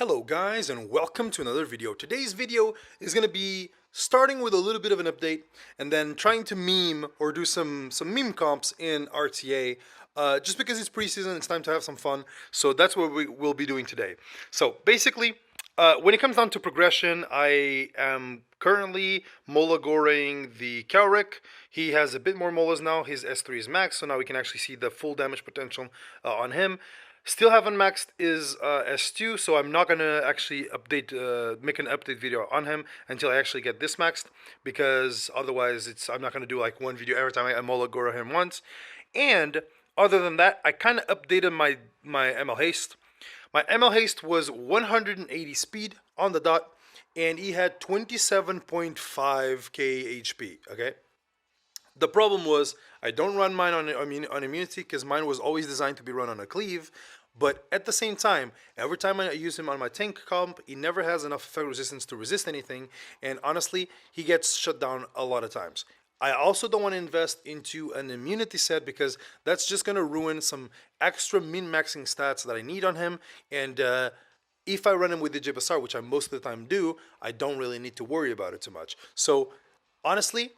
Hello guys and welcome to another video. Today's video is going to be starting with a little bit of an update and then trying to meme or do some meme comps in RTA just because it's preseason, it's time to have some fun. So that's what we will be doing today. So basically, when it comes down to progression, I am currently mola goring the Cowrick. He has a bit more molas now. His S3 is max, so now we can actually see the full damage potential on him. Still haven't maxed his S2, so I'm not gonna actually make an update video on him until I actually get this maxed, because otherwise I'm not gonna do like one video every time I mola goro him once. And other than that, I kind of updated my ML haste. My ML haste was 180 speed on the dot, and he had 27.5k HP. Okay. The problem was I don't run mine on immunity because mine was always designed to be run on a cleave. But at the same time, every time I use him on my tank comp, he never has enough effect resistance to resist anything. And honestly, he gets shut down a lot of times. I also don't want to invest into an immunity set because that's just going to ruin some extra min-maxing stats that I need on him. And if I run him with the Jibasar, which I most of the time do, I don't really need to worry about it too much. So honestly,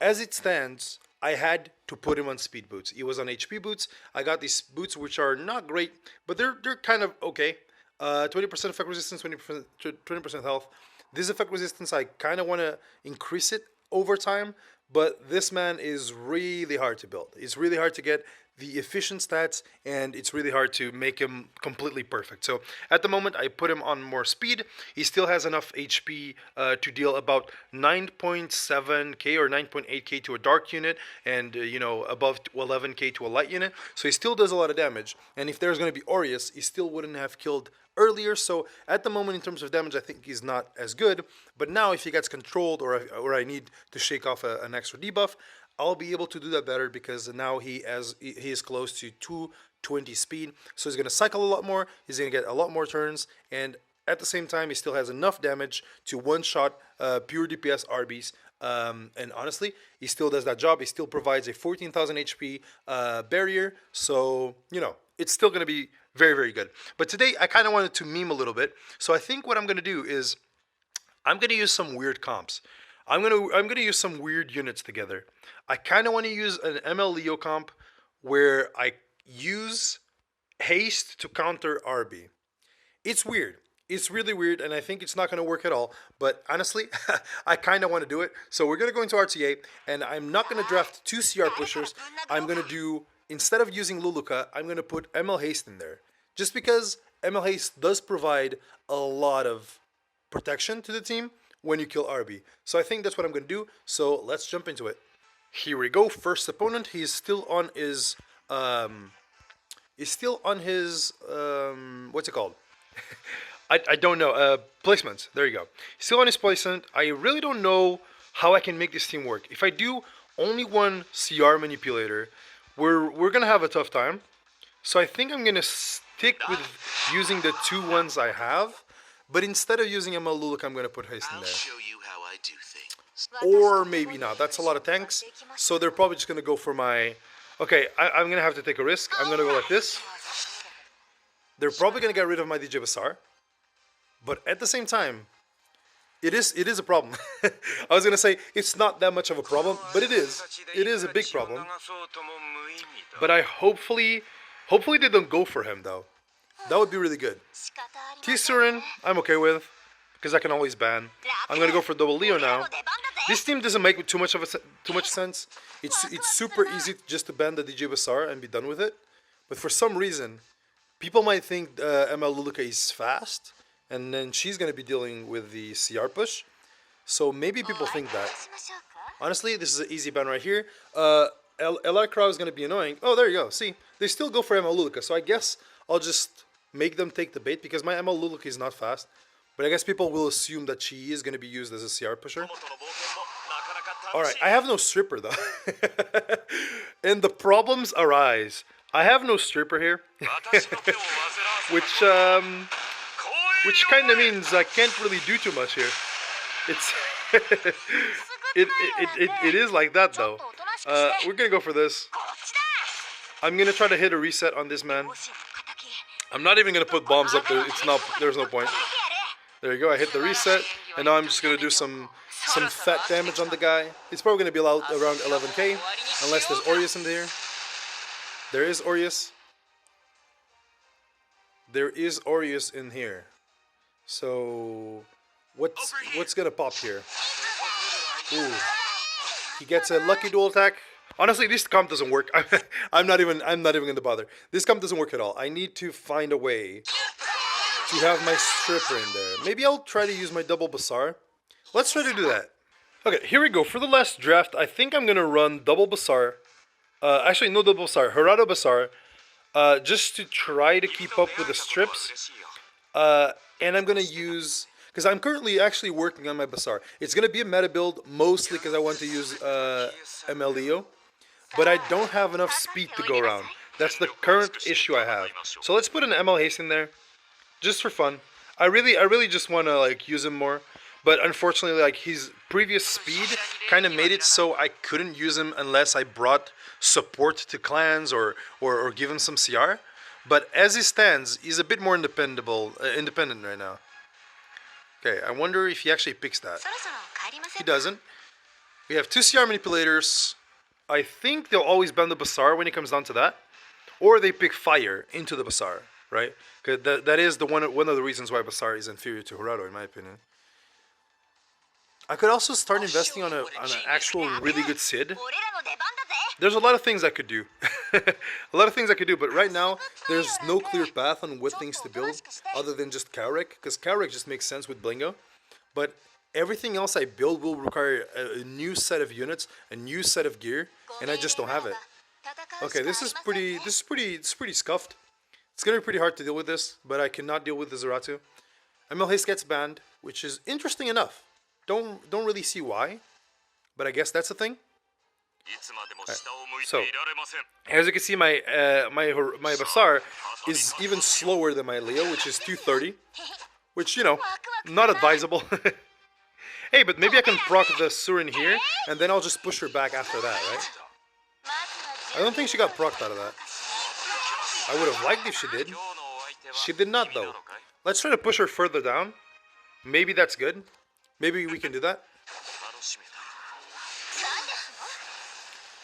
as it stands, I had to put him on speed boots. He was on HP boots. I got these boots which are not great, but they're kind of okay. 20% effect resistance, 20% health. This effect resistance, I kind of want to increase it over time, but this man is really hard to build. It's really hard to get the efficient stats, and it's really hard to make him completely perfect. So at the moment, I put him on more speed. He still has enough HP to deal about 9.7k or 9.8k to a dark unit, and above 11k to a light unit. So he still does a lot of damage. And if there's going to be Aureus, he still wouldn't have killed earlier. So at the moment, in terms of damage, I think he's not as good. But now, if he gets controlled, or I need to shake off an extra debuff, I'll be able to do that better because now he is close to 220 speed. So he's going to cycle a lot more. He's going to get a lot more turns. And at the same time, he still has enough damage to one-shot pure DPS RBs. And honestly, he still does that job. He still provides a 14,000 HP barrier. So, it's still going to be very, very good. But today, I kind of wanted to meme a little bit. So I think what I'm going to do is I'm going to use some weird comps. I'm gonna use some weird units together. I kind of want to use an ML Leo comp where I use haste to counter RB. It's weird. It's really weird, and I think it's not going to work at all. But honestly, I kind of want to do it. So we're going to go into RTA, and I'm not going to draft two CR pushers. I'm going to do, instead of using Luluka, I'm going to put ML haste in there. Just because ML haste does provide a lot of protection to the team when you kill RB. So I think that's what I'm going to do. So let's jump into it. Here we go. First opponent. He's still on his what's it called? I don't know. Placement. There you go. Still on his placement. I really don't know how I can make this team work. If I do only one CR manipulator, we're gonna have a tough time. So I think I'm gonna stick with using the two ones I have. But instead of using ML Luluk, I'm going to put haste in there. Show you how I do things. Or maybe not. That's a lot of tanks. So they're probably just going to go for my... Okay, I'm going to have to take a risk. I'm going to go like this. They're probably going to get rid of my DJ Basar. But at the same time, it is a problem. I was going to say it's not that much of a problem, but it is. It is a big problem. But I hopefully they don't go for him, though. That would be really good. T-Surin, I'm okay with, because I can always ban. I'm gonna go for double Leo now. This team doesn't make too much sense. It's super easy just to ban the DJ Basar and be done with it. But for some reason, people might think ML Luluka is fast, and then she's gonna be dealing with the CR push. So maybe people think that. Honestly, this is an easy ban right here. LR Crow is gonna be annoying. Oh, there you go. See, they still go for ML Luluka. So I guess I'll just make them take the bait because my ML Luluka is not fast. But I guess people will assume that she is going to be used as a CR pusher. Alright, I have no stripper though. And the problems arise. I have no stripper here. which kind of means I can't really do too much here. It's it is like that though. We're going to go for this. I'm going to try to hit a reset on this man. I'm not even gonna put bombs up there. It's not. There's no point. There you go. I hit the reset, and now I'm just gonna do some fat damage on the guy. He's probably gonna be around 11k, unless there's Aureus in there. There is Aureus. There is Aureus in here. So what's gonna pop here? Ooh. He gets a lucky dual attack. Honestly, this comp doesn't work. I'm not even gonna bother. This comp doesn't work at all. I need to find a way to have my stripper in there. Maybe I'll try to use my double Bazaar. Let's try to do that. Okay, here we go. For the last draft, I think I'm gonna run double Bazaar. Actually, no double Bazaar. Gerardo Bazaar. Just to try to keep up with the strips. And I'm gonna use, because I'm currently actually working on my Bazaar. It's gonna be a meta build mostly because I want to use MLEO, but I don't have enough speed to go around. That's the current issue I have. So let's put an ML Haste in there, just for fun. I really just want to like use him more, but unfortunately, like his previous speed kind of made it so I couldn't use him unless I brought support to clans or give him some CR. But as he stands, he's a bit more independent right now. Okay, I wonder if he actually picks that. He doesn't. We have 2 CR manipulators. I think they'll always ban the Bazaar when it comes down to that. Or they pick fire into the Bazaar, right? Because that is one of the reasons why Bazaar is inferior to Gerardo, in my opinion. I could also start investing on an actual really good Sid. There's a lot of things I could do. But right now, there's no clear path on what things to build other than just Cowrick, because Cowrick just makes sense with Blingo. But everything else I build will require a new set of units, a new set of gear, and I just don't have it. Okay, this is pretty scuffed. It's gonna be pretty hard to deal with this, but I cannot deal with the Zeratu. ML Haste gets banned, which is interesting enough. Don't really see why, but I guess that's the thing. Right. So, as you can see, my Bazaar is even slower than my Leo, which is 230, which, you know, not advisable. Hey, but maybe I can proc the Surin here, and then I'll just push her back after that, right? I don't think she got procced out of that. I would have liked if she did. She did not, though. Let's try to push her further down. Maybe that's good. Maybe we can do that.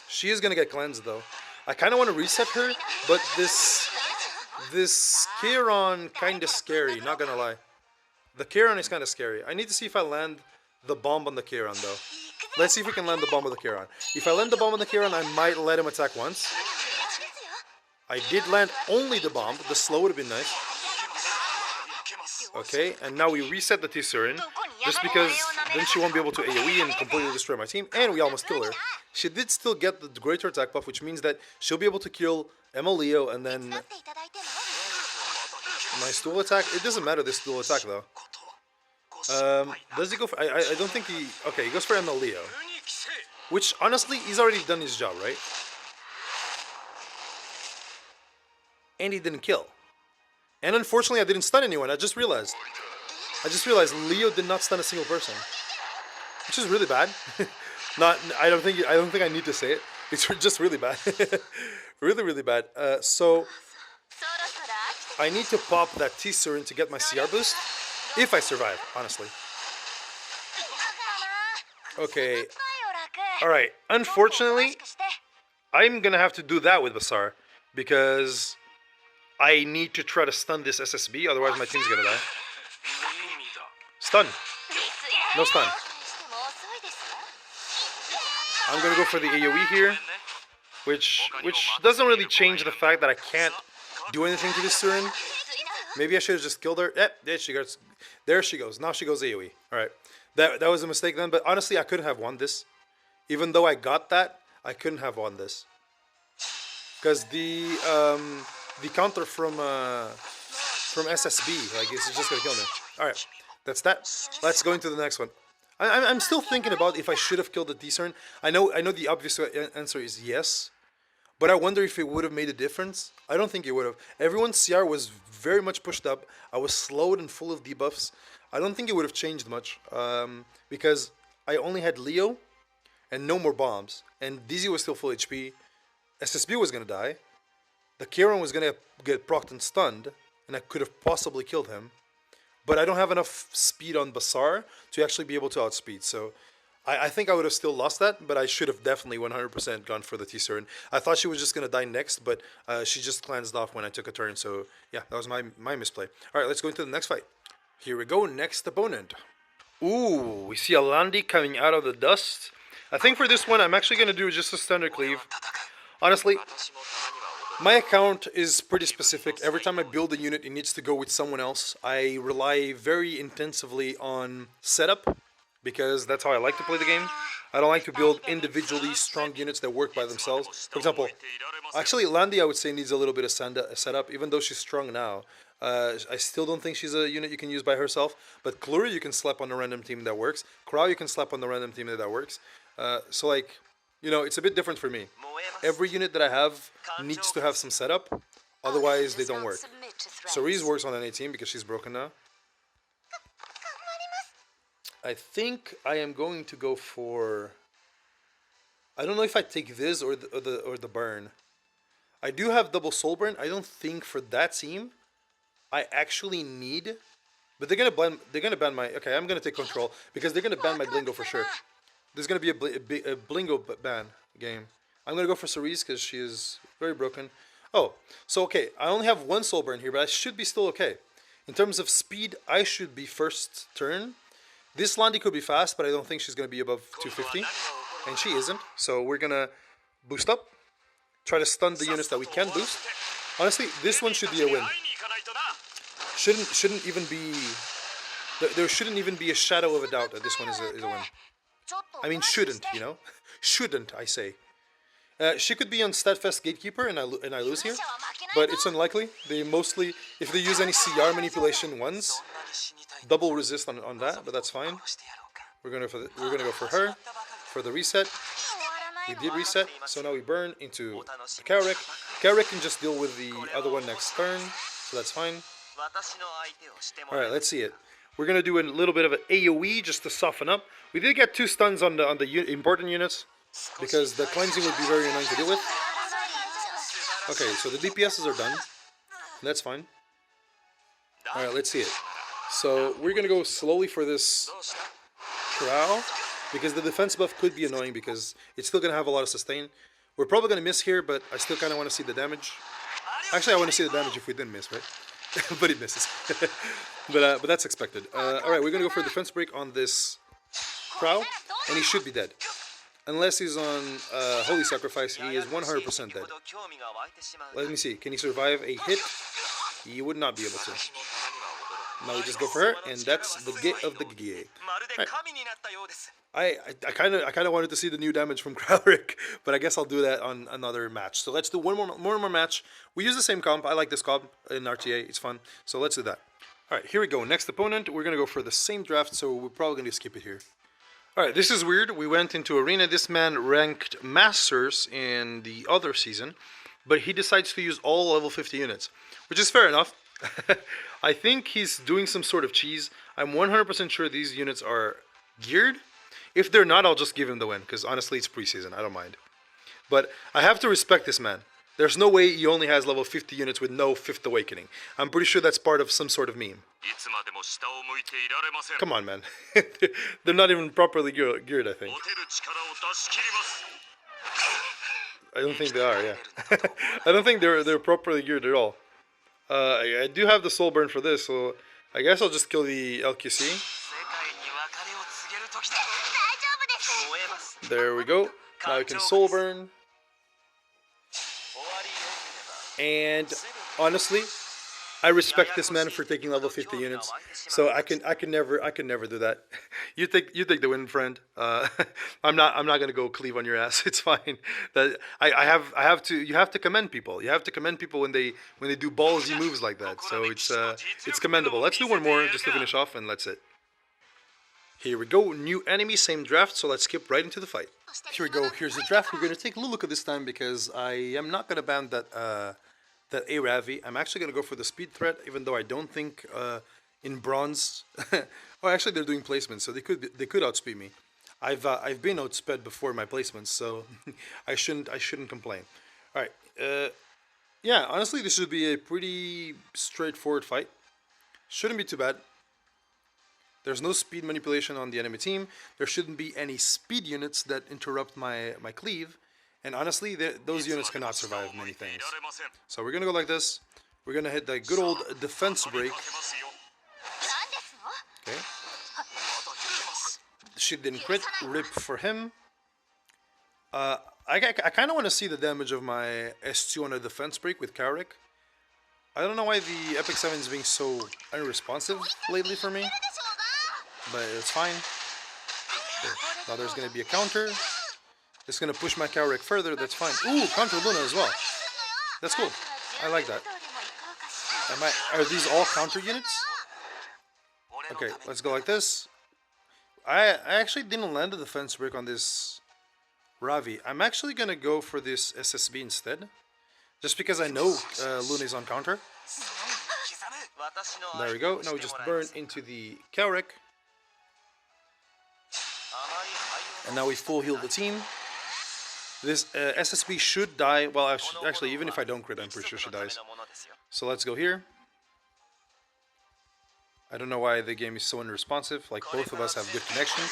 She is gonna get cleansed though. I kind of want to reset her, but this Chiron kind of scary. Not gonna lie, the Chiron is kind of scary. I need to see if I land the bomb on the Chiron though. Let's see if we can land the bomb on the Chiron. If I land the bomb on the Chiron, I might let him attack once. I did land only the bomb. The slow would have been nice. Okay, and now we reset the T-Surin, just because then she won't be able to AoE and completely destroy my team, and we almost kill her. She did still get the greater attack buff, which means that she'll be able to kill Emma Leo, and then my dual attack. It doesn't matter this dual attack though. Does he go for? I don't think he. Okay, he goes for Emma Leo, which honestly he's already done his job, right? And he didn't kill. And unfortunately, I didn't stun anyone. I just realized Leo did not stun a single person, which is really bad. I don't think I need to say it. It's just really bad, really bad. So I need to pop that T-Surin to get my CR boost, if I survive, honestly. Okay. All right. Unfortunately, I'm gonna have to do that with Bazaar because I need to try to stun this SSB, otherwise my team's gonna die. Stun. No stun. I'm gonna go for the AoE here, which doesn't really change the fact that I can't do anything to this Surin. Maybe I should have just killed her. There she goes. There she goes. Now she goes AoE. All right. That was a mistake then, but honestly, I couldn't have won this. Even though I got that, I couldn't have won this. Because the counter from SSB, like, it's just gonna kill me. All right, that's that. Let's go into the next one. I'm still thinking about if I should have killed the T-Surin. I know the obvious answer is yes, but I wonder if it would have made a difference. I don't think it would have. Everyone's CR was very much pushed up. I was slowed and full of debuffs. I don't think it would have changed much because I only had Leo and no more bombs, and Dizzy was still full HP. SSB was gonna die. The Chiron was gonna get procced and stunned and I could have possibly killed him. But I don't have enough speed on Basar to actually be able to outspeed. So I think I would have still lost that, but I should have definitely 100% gone for the T-Turn. I thought she was just going to die next, but she just cleansed off when I took a turn. So yeah, that was my misplay. All right, let's go into the next fight. Here we go, next opponent. Ooh, we see a Landi coming out of the dust. I think for this one, I'm actually going to do just a standard cleave. Honestly, my account is pretty specific. Every time I build a unit, it needs to go with someone else. I rely very intensively on setup, because that's how I like to play the game. I don't like to build individually strong units that work by themselves. For example, actually Landi I would say needs a little bit of setup, even though she's strong now. I still don't think she's a unit you can use by herself. But Kluri you can slap on a random team that works. Crow you can slap on the random team that works. So like, you know, it's a bit different for me. Every unit that I have needs to have some setup, otherwise they don't work. Cerise works on an 18 because she's broken now. I think I am going to go for... I don't know if I take this or the burn. I do have double soul burn. I don't think for that team I actually need... But they're gonna ban my... Okay, I'm gonna take control because they're gonna ban my Blingo for sure. There's gonna be a Blingo ban game. I'm gonna go for Cerise because she is very broken. Oh, so okay, I only have one soul burn here, but I should be still okay. In terms of speed, I should be first turn. This Landi could be fast, but I don't think she's gonna be above 250, and she isn't. So we're gonna boost up, try to stun the units that we can boost. Honestly, this one should be a win. Shouldn't even be... There shouldn't even be a shadow of a doubt that this one is a win. I mean, shouldn't, you know? Shouldn't, I say. She could be on Steadfast Gatekeeper and I lose here, but it's unlikely. They mostly, if they use any CR manipulation once, double resist on that, but that's fine. We're gonna go for her for the reset. We did reset, so now we burn into the Kaorek. Kaorek can just deal with the other one next turn, so that's fine. All right, let's see it. We're gonna do a little bit of an AOE just to soften up. We did get 2 stuns on the important units, because the cleansing would be very annoying to deal with. Okay, so the DPSs are done. That's fine. Alright, let's see it. So, we're gonna go slowly for this Corral, because the defense buff could be annoying because it's still gonna have a lot of sustain. We're probably gonna miss here, but I still kinda wanna see the damage. Actually, I wanna see the damage if we didn't miss, right? But he misses. but that's expected. Alright, we're gonna go for a defense break on this Crow, and he should be dead. Unless he's on Holy Sacrifice, he is 100% dead. Let me see, can he survive a hit? He would not be able to. Now we just go for her, and that's the Gate of the Gie. Right. I kind of wanted to see the new damage from Kralric, but I guess I'll do that on another match. So let's do one more match. We use the same comp. I like this comp in RTA. It's fun. So let's do that. All right, here we go. Next opponent. We're gonna go for the same draft, so we're probably gonna skip it here. Alright, this is weird. We went into Arena. This man ranked Masters in the other season, but he decides to use all level 50 units, which is fair enough. I think he's doing some sort of cheese. I'm 100% sure these units are geared. If they're not, I'll just give him the win, because honestly, it's preseason. I don't mind. But I have to respect this man. There's no way he only has level 50 units with no 5th Awakening. I'm pretty sure that's part of some sort of meme. Come on, man. They're not even properly geared, I think. I don't think they are, yeah. I don't think they're properly geared at all. I do have the soul burn for this, so I guess I'll just kill the LQC. There we go. Now we can soul burn. And honestly, I respect this man for taking level 50 units. So I can never do that. You take the win, friend. I'm not gonna go cleave on your ass. It's fine. That you have to commend people. You have to commend people when they do ballsy moves like that. So it's commendable. Let's do one more just to finish off, and that's it. Here we go. New enemy, same draft. So let's skip right into the fight. Here we go. Here's the draft. We're gonna take a little look at this time because I am not gonna ban that Aravi. I'm actually gonna go for the speed threat, even though I don't think in bronze. Oh, actually they're doing placements, so they could outspeed me. I've been outsped before my placements, so I shouldn't complain. All right, yeah, honestly, this should be a pretty straightforward fight. Shouldn't be too bad. There's no speed manipulation on the enemy team. There shouldn't be any speed units that interrupt my cleave. And honestly, those units cannot survive many things. So we're going to go like this. We're going to hit the good old defense break. Okay. She didn't crit. Rip for him. I kind of want to see the damage of my S2 on a defense break with Carrick. I don't know why the Epic 7 is being so unresponsive lately for me. But it's fine. Okay. Now there's going to be a counter. It's going to push my Carrick further. That's fine. Ooh, counter Luna as well. That's cool. I like that. Are these all counter units? Okay, let's go like this. I actually didn't land a defense break on this Ravi. I'm actually going to go for this SSB instead. Just because I know Luna is on counter. There we go. Now we just burn into the Carrick. And now we full heal the team. This SSB should die. Well, actually, even if I don't crit, I'm pretty sure she dies. So let's go here. I don't know why the game is so unresponsive. Like, both of us have good connections.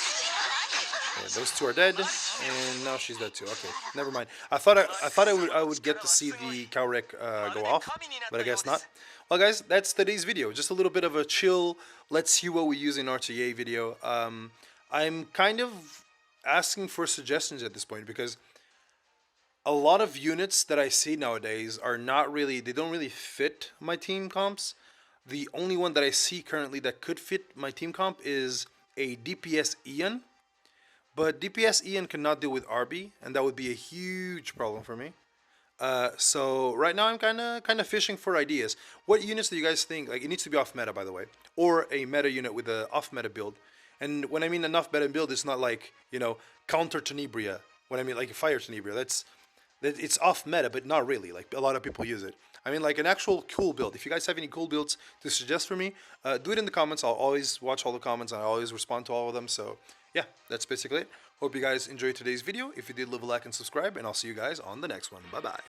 Okay, those two are dead, and now she's dead too. Okay, never mind. I thought I would get to see the Carrick go off, but I guess not. Well, guys, that's today's video. Just a little bit of a chill, let's see what we use in RTA video. I'm kind of asking for suggestions at this point because a lot of units that I see nowadays are not really, they don't really fit my team comps. The only one that I see currently that could fit my team comp is a DPS Ian. But DPS Ian cannot deal with RB, and that would be a huge problem for me. So right now I'm kind of fishing for ideas. What units do you guys think? Like, it needs to be off meta, by the way, or a meta unit with a off meta build. And when I mean an off meta build, it's not like, you know, counter Tenebria. When I mean like a fire Tenebria, it's off meta, but not really. Like, a lot of people use it. I mean, like an actual cool build. If you guys have any cool builds to suggest for me, do it in the comments. I'll always watch all the comments and I always respond to all of them. So yeah, that's basically it. Hope you guys enjoyed today's video. If you did, leave a like and subscribe, and I'll see you guys on the next one. Bye bye.